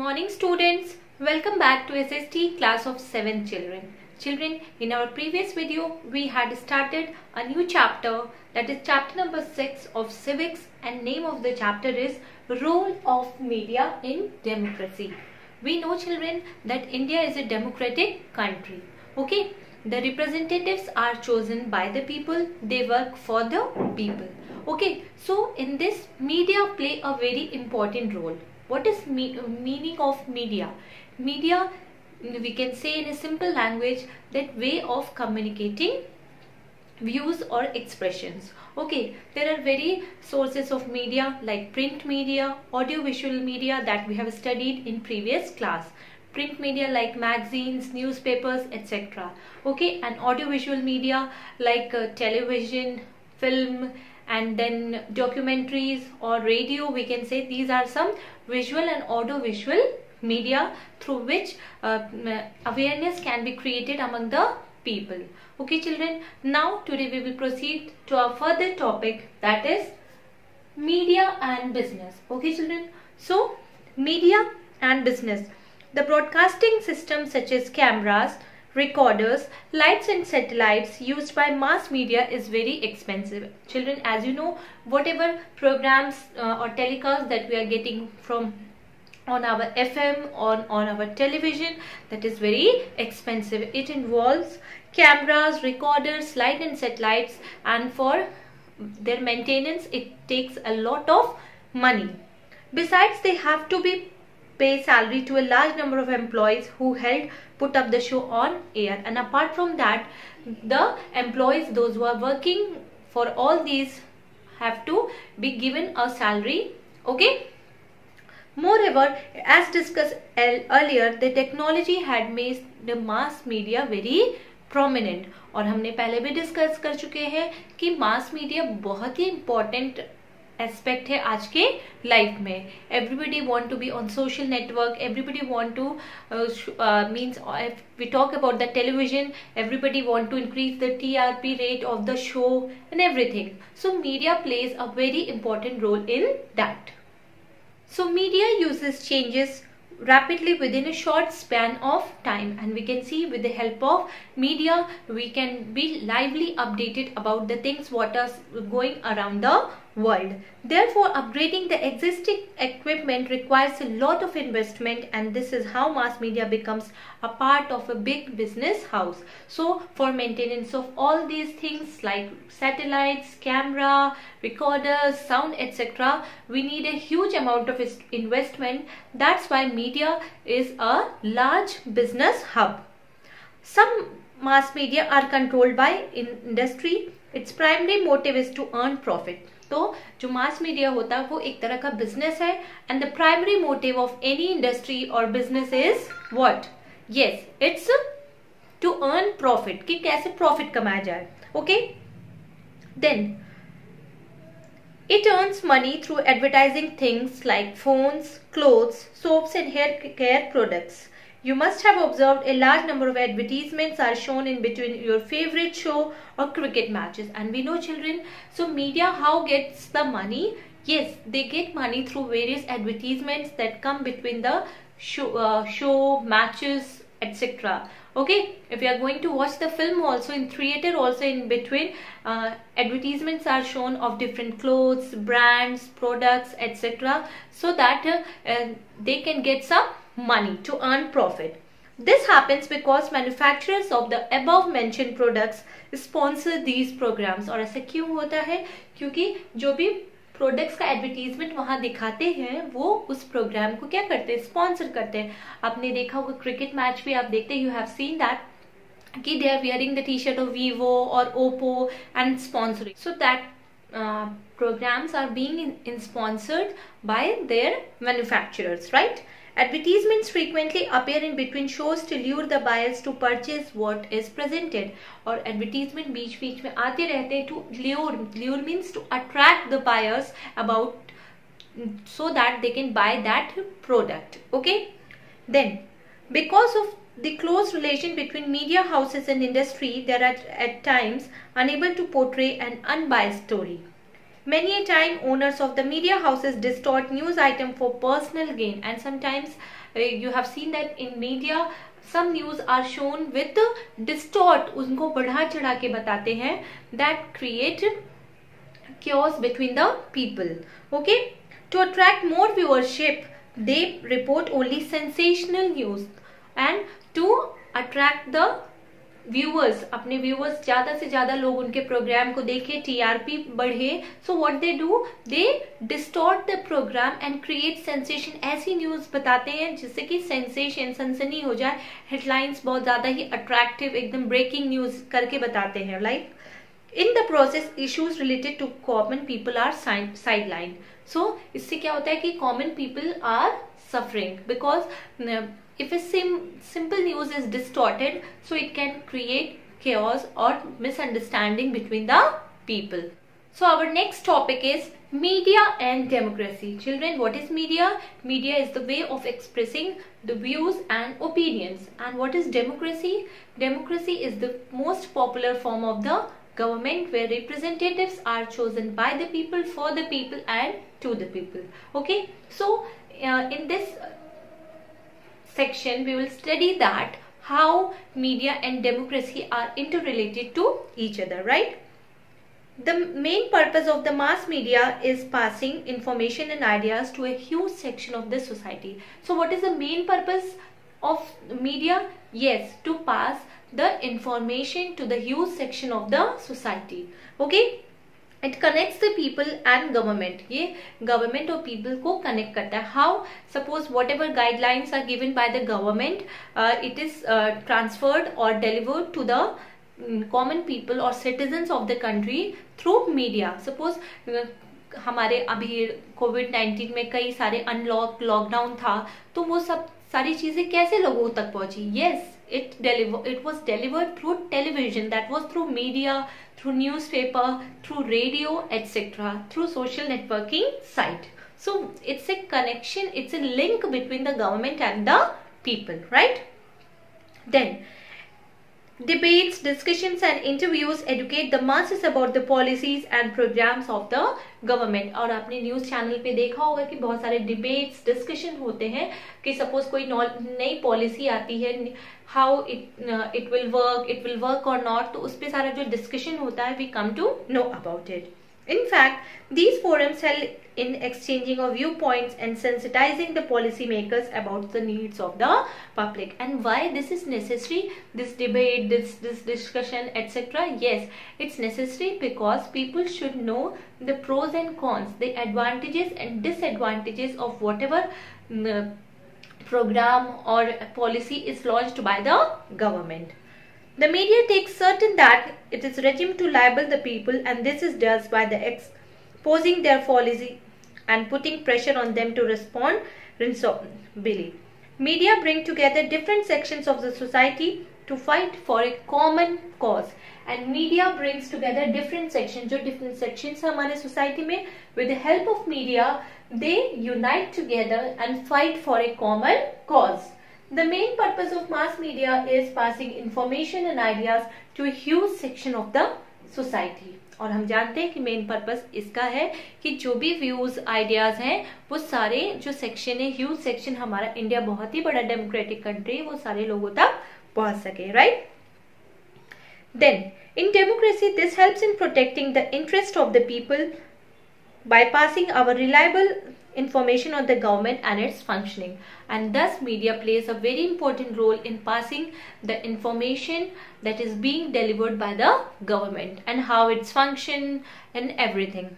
morning students. Welcome back to SST class of 7 children. Children, in our previous video we had started a new chapter, that is chapter number 6 of civics, and name of the chapter is Role of Media in Democracy. We know children that India is a democratic country. Okay, the representatives are chosen by the people, they work for the people. Okay, so in this media play a very important role. What is meaning of media? Media, we can say in a simple language, that way of communicating views or expressions. Okay, there are very sources of media like print media, audiovisual media that we have studied in previous class. Print media like magazines, newspapers, etc. Okay, and audiovisual media like television, film, and then documentaries or radio, we can say. These are some visual and audiovisual media through which awareness can be created among the people. Okay children, now today we will proceed to our further topic, that is media and business. Okay children, so media and business. The broadcasting system such as cameras, recorders, lights and satellites used by mass media is very expensive. Children, as you know, whatever programs or telecasts that we are getting from on our FM, on our television, that is very expensive. It involves cameras, recorders, light and satellites, and for their maintenance it takes a lot of money. Besides, they have to be pay salary to a large number of employees who put up the show on air, and apart from that, the employees, those who are working for all these, have to be given a salary. Okay, moreover, as discussed earlier, the technology had made the mass media very prominent, और हमने पहले भी discuss कर चुके हैं कि mass media बहुत ही important aspect है आज के लाइफ में. Everybody want to be on social network, everybody want to means if we talk about the television, everybody want to increase the TRP rate of the show and everything. So media plays a very important role in that. So media uses changes rapidly within a short span of time, and we can see with the help of media we can be lively updated about the things what are going around the world. Therefore, upgrading the existing equipment requires a lot of investment, and this is how mass media becomes a part of a big business house. So for maintenance of all these things like satellites, camera, recorders, sound, etc., we need a huge amount of investment. That's why media is a large business hub. Some mass media are controlled by industry. Its primary motive is to earn profit. तो जो mass media होता है वो एक तरह का business है, and the primary motive of any industry और business is what? Yes, it's to earn profit, कि कैसे प्रॉफिट कमाया जाए. Okay, then it earns money through advertising things like phones, clothes, soaps and hair care products. You must have observed a large number of advertisements are shown in between your favorite show or cricket matches. And we know children, so media how gets the money? Yes, they get money through various advertisements that come between the show matches, etc. Okay, if you are going to watch the film also in theater, also in between advertisements are shown of different clothes, brands, products, etc. so that they can get some money to earn profit. This happens because manufacturers of the above mentioned products sponsor these programs. और ऐसा क्यों होता है? क्योंकि जो भी products का advertisement वहां दिखाते हैं वो उस प्रोग्राम को क्या करते हैं? स्पॉन्सर करते हैं. आपने देखा होगा क्रिकेट मैच भी आप देखते हैं, यू हैव सीन दैट कि they are wearing the T shirt of Vivo और Oppo and sponsoring, so that programs are being sponsored by their manufacturers, right? Advertisements frequently appear in between shows to lure the buyers to purchase what is presented. और advertisement बीच बीच में आते रहते हैं to lure means to attract the buyers about so that they can buy that product. Okay, then because of the close relation between media houses and industry, they are at times unable to portray an unbiased story. Many a time owners of the media houses distort news item for personal gain, and sometimes you have seen that in media some news are shown with distort, उनको बढ़ा चढ़ा के बताते हैं, that create chaos between the people. Okay, to attract more viewership they report only sensational news, and to attract the viewers, अपने viewers ज्यादा से ज्यादा लोग उनके प्रोग्राम को देखें, टीआरपी बढ़े, so what they do, they distort the programme and create sensation. ऐसी न्यूज बताते हैं जिससे कि सेंसेशन, सनसनी हो जाए, हेडलाइंस बहुत ज्यादा ही अट्रैक्टिव, एकदम ब्रेकिंग न्यूज करके बताते हैं. Like in the process issues related to common people are sideline. So इससे क्या होता है कि common people are suffering because if a simple news is distorted, so it can create chaos or misunderstanding between the people. So our next topic is media and democracy. Children, what is media? Media is the way of expressing the views and opinions. And what is democracy? Democracy is the most popular form of the government where representatives are chosen by the people, for the people and to the people. Okay, so in this section we will study that how media and democracy are interrelated to each other, right? The main purpose of the mass media is passing information and ideas to a huge section of the society. So what is the main purpose of media? Yes, to pass the information to the huge section of the society. Okay, it connects the people and government. ये government और people को connect करता है. How? Suppose whatever guidelines are given by the government, it is transferred or delivered to the common people or citizens of the country through media. Suppose हमारे अभी COVID-19 में कई सारे अनलॉक, लॉकडाउन था, तो वो सब सारी चीजें कैसे लोगों तक पहुंची? Yes, it was delivered through television, that was through media, through newspaper, through radio, etc., through social networking site. So it's a connection, it's a link between the government and the people, right? Then debates, discussions and interviews educate the masses about the policies and programs of the government. और आपने news channel पे देखा होगा कि बहुत सारे debates, discussion होते हैं कि सपोज कोई नई पॉलिसी आती है, हाउ इट विल वर्क और नॉट, तो उस पे सारा जो डिस्कशन होता है we come to know about it. In fact, these forums help in exchanging of viewpoints and sensitizing the policymakers about the needs of the public. And why this is necessary, this debate, this discussion, etc.? Yes, it's necessary because people should know the pros and cons, the advantages and disadvantages of whatever program or policy is launched by the government. The media takes certain that it is regime to libel the people, and this is done by the exposing their policy and putting pressure on them to respond responsibly. Media bring together different sections of the society to fight for a common cause, and media brings together different sections. जो different sections हैं हमारे society में, with the help of media they unite together and fight for a common cause. The main purpose of mass media is passing information and ideas to a huge section of the society. और हम जानते हैं कि main purpose इसका है कि जो भी व्यूज, आइडियाज हैं, वो सारे जो सेक्शन है, ह्यूज सेक्शन, हमारा इंडिया बहुत ही बड़ा डेमोक्रेटिक कंट्री, वो सारे लोगों तक पहुंच सके, right? Then, in democracy, this helps in protecting the interest of the people by passing our reliable information on the government and its functioning. And thus media plays a very important role in passing the information that is being delivered by the government and how it's function and everything.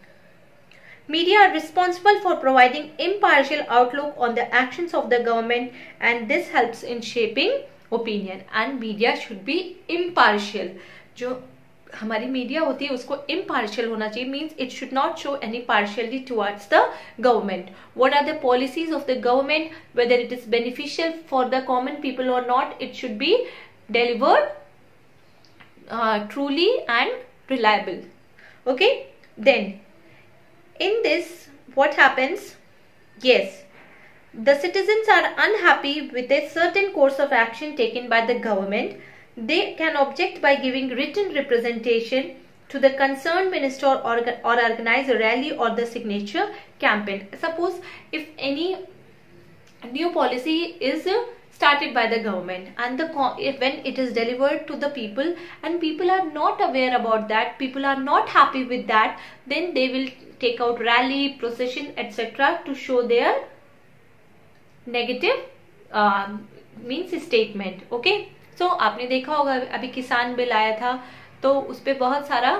Media are responsible for providing impartial outlook on the actions of the government, and this helps in shaping opinion. And media should be impartial. जो हमारी media होती है उसको impartial होना चाहिए, means it should not show any partiality towards the government. What are the policies of the government, whether it is beneficial for the common people or not, it should be delivered truly and reliable. Okay, then in this what happens? Yes, the citizens are unhappy with a certain course of action taken by the government. They can object by giving written representation to the concerned minister or organize a rally or the signature campaign. Suppose if any new policy is started by the government and when it is delivered to the people and people are not aware about that, people are not happy with that, then they will take out rally, procession, etc. to show their negative means statement. Okay, so आपने देखा होगा अभी किसान bill आया था तो उस पे बहुत सारा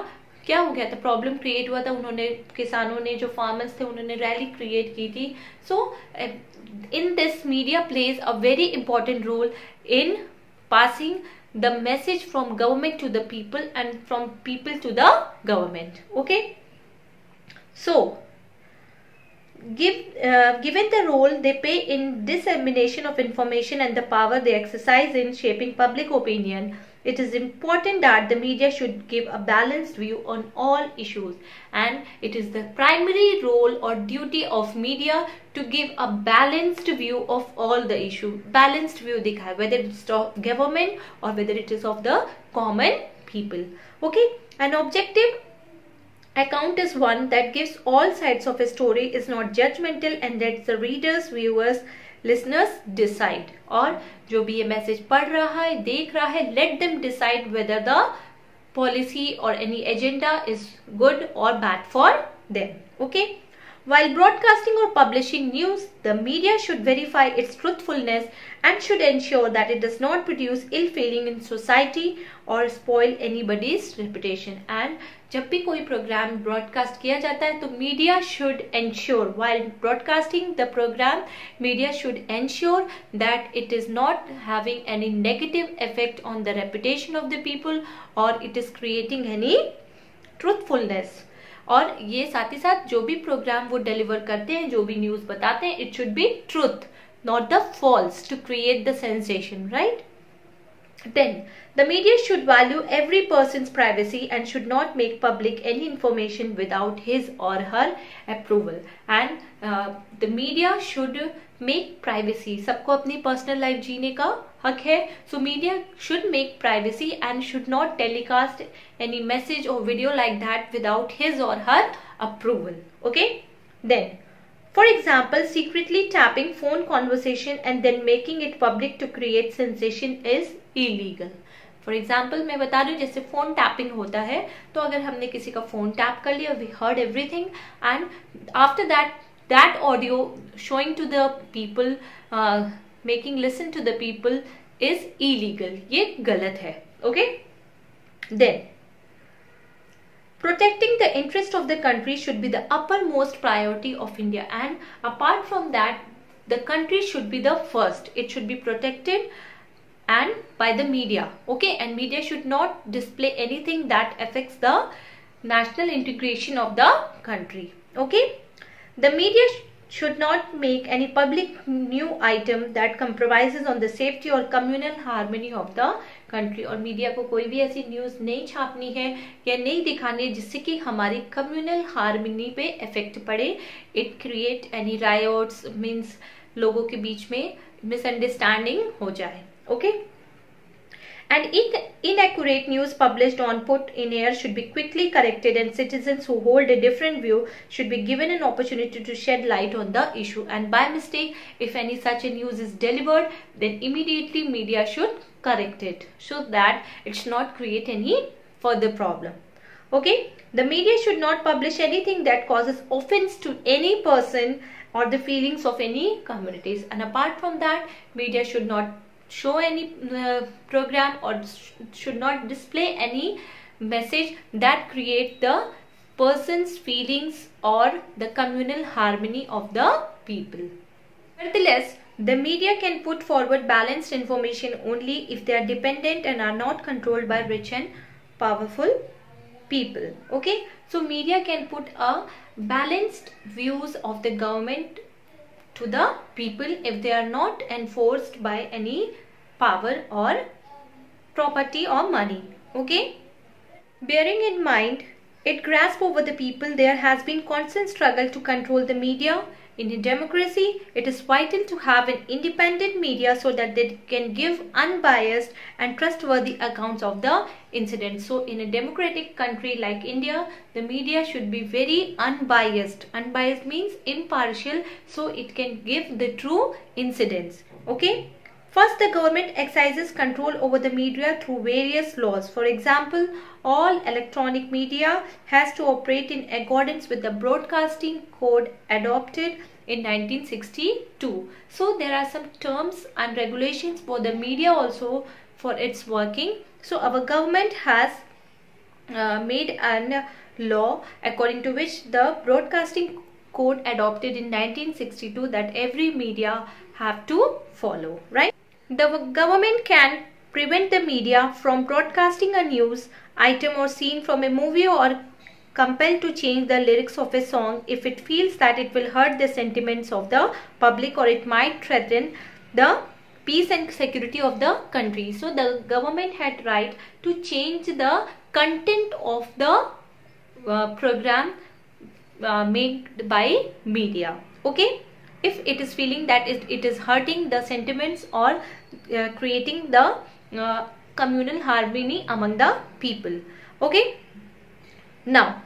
क्या हो गया था, प्रॉब्लम क्रिएट हुआ था, उन्होंने किसानों ने जो फार्मर्स थे उन्होंने रैली क्रिएट की थी. सो in this media plays a very important role in passing the message from government to the people and from people to the government. Okay, so given the role they play in dissemination of information and the power they exercise in shaping public opinion, it is important that the media should give a balanced view on all issues, and it is the primary role or duty of media to give a balanced view of all the issue. Balanced view दिखाए, whether it's of government or whether it is of the common people. Okay, an objective account is one that gives all sides of a story, is not judgmental, and lets the readers, viewers, listeners decide. और जो भी ये message पढ़ रहा है, देख रहा है, let them decide whether the policy or any agenda is good or bad for them. Okay, while broadcasting or publishing news, the media should verify its truthfulness and should ensure that it does not produce ill feeling in society or spoil anybody's reputation. And जब भी कोई programme broadcast किया जाता है तो media should ensure, while broadcasting the program, media should ensure that it is not having any negative effect on the reputation of the people or it is creating any truthfulness. और ये साथ ही साथ जो भी प्रोग्राम वो deliver करते हैं, जो भी न्यूज बताते हैं, it should be truth, not the false, to create the sensation, right? Then the media should value every person's privacy and should not make public any information without his or her approval. And the media should make privacy, सबको अपनी personal life जीने का हक है. So media should make privacy and should not telecast any message or video like that without his or her approval. Okay, then for example, secretly tapping phone conversation and then making it public to create sensation is illegal. For example, मैं बता रही हूँ, जैसे phone tapping होता है तो अगर हमने किसी का फोन टैप कर लिया, we heard everything and after that audio showing to the people, making listen to the people is illegal. ये गलत है. Okay, then protecting the interest of the country should be the uppermost priority of India, and apart from that the country should be the first. It should be protected and by the media. Okay, and media should not display anything that affects the national integration of the country. Okay, the media should not make any public new item that compromises on the safety or communal harmony of the country. और media को कोई भी ऐसी news नहीं छापनी है या नहीं दिखानी है जिससे कि हमारी कम्युनल हार्मनी पे इफेक्ट पड़े. It create any riots, means लोगों के बीच में मिसअंडरस्टैंडिंग हो जाए. Okay, and inaccurate news published on put in air should be quickly corrected, and citizens who hold a different view should be given an opportunity to shed light on the issue. And by mistake, if any such a news is delivered, then immediately media should correct it so that it should not create any further problem. Okay, the media should not publish anything that causes offense to any person or the feelings of any communities. And apart from that, media should not show any program or should not display any message that create the person's feelings or the communal harmony of the people. Nevertheless, the media can put forward balanced information only if they are dependent and are not controlled by rich and powerful people. Okay, so media can put a balanced views of the government to the people if they are not enforced by any power or property or money. Okay, bearing in mind it grasp over the people, there has been constant struggle to control the media In a democracy, it is vital to have an independent media so that they can give unbiased and trustworthy accounts of the incident. So in a democratic country like India, the media should be very unbiased. Unbiased means impartial, so it can give the true incidents. Okay. First, the government exercises control over the media through various laws. For example, all electronic media has to operate in accordance with the Broadcasting Code adopted in 1962. So there are some terms and regulations for the media also for its working. So our government has made an law according to which the Broadcasting Code adopted in 1962 that every media have to follow, right? The government can prevent the media from broadcasting a news item or scene from a movie or compelled to change the lyrics of a song if it feels that it will hurt the sentiments of the public or it might threaten the peace and security of the country. So the government had right to change the content of the program made by media. Okay. If it is feeling that it is hurting the sentiments or creating the communal harmony among the people. Okay. Now,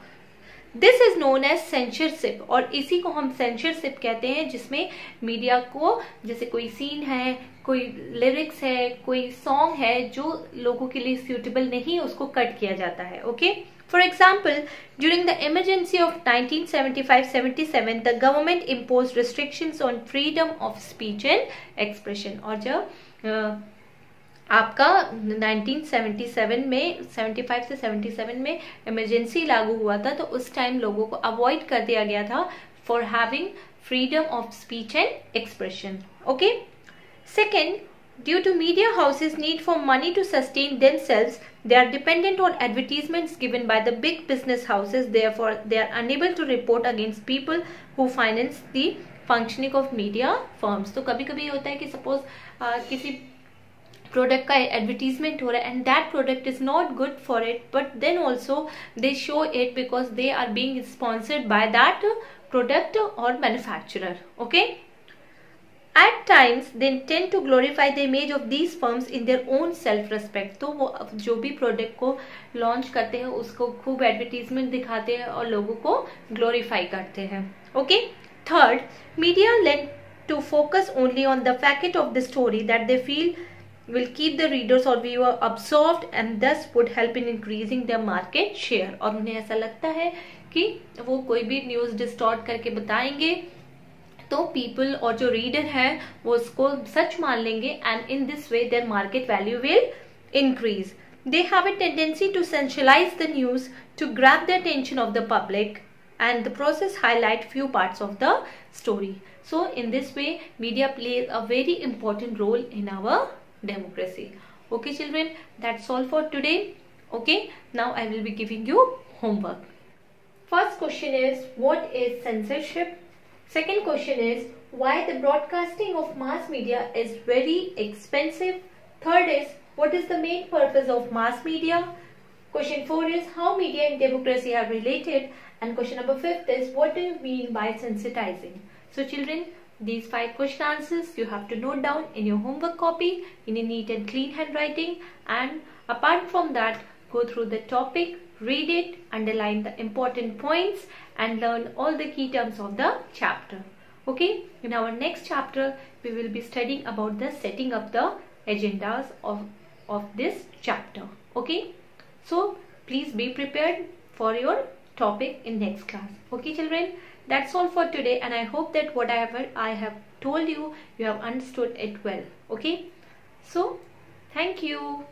this is known as censorship और इसी को हम censorship कहते हैं, जिसमें media को जैसे कोई सीन है, कोई लिरिक्स है, कोई सॉन्ग है जो लोगों के लिए suitable नहीं, उसको कट किया जाता है. Okay. For example, during the emergency of 1975-77, the government imposed restrictions on freedom of speech and expression. और जब आपका 1977 में 75 से 77 में इमरजेंसी लागू हुआ था, तो उस टाइम लोगों को अवॉइड कर दिया गया था for having freedom of speech and expression. Okay. Second, due to media houses' need for money to sustain themselves, they are dependent on advertisements given by the big business houses. Therefore, they are unable to report against people who finance the functioning of media firms. तो कभी कभी होता है कि suppose किसी product का advertisement हो रहा है and that product is not good for it, but then also they show it because they are being sponsored by that product और manufacturer. Okay. At times, they tend to glorify the image of these firms in their own self-respect. तो वो जो भी product को launch करते हैं उसको खूब एडवर्टीजमेंट दिखाते हैं और लोगों को ग्लोरीफाई करते हैं. Okay. Third, media lend to focus only on the fact of the story that they feel will keep the readers or viewer absorbed and thus would help in increasing their market share. और उन्हें ऐसा लगता है कि वो कोई भी news distort करके बताएंगे तो पीपल और जो रीडर है वो उसको सच मान लेंगे and in this way their market value will increase. They have a tendency to sensationalise the news to grab the attention of the public and the process highlight few parts of the story. So in this way media plays a very important role in our democracy. Okay children, that's all for today. Okay, now I will be giving you homework. First question is, what is censorship? Second question is, why the broadcasting of mass media is very expensive? Third is, what is the main purpose of mass media? Question 4 is, how media and democracy are related? And question number 5 is, what do you mean by sensitizing? So children, these 5 question answers you have to note down in your homework copy in a neat and clean handwriting, and apart from that, go through the topic, read it, underline the important points and learn all the key terms of the chapter. Okay, in our next chapter we will be studying about the setting up the agendas of this chapter. Okay, so please be prepared for your topic in next class. Okay children, that's all for today, and I hope that whatever I have told you, you have understood it well. Okay, so thank you.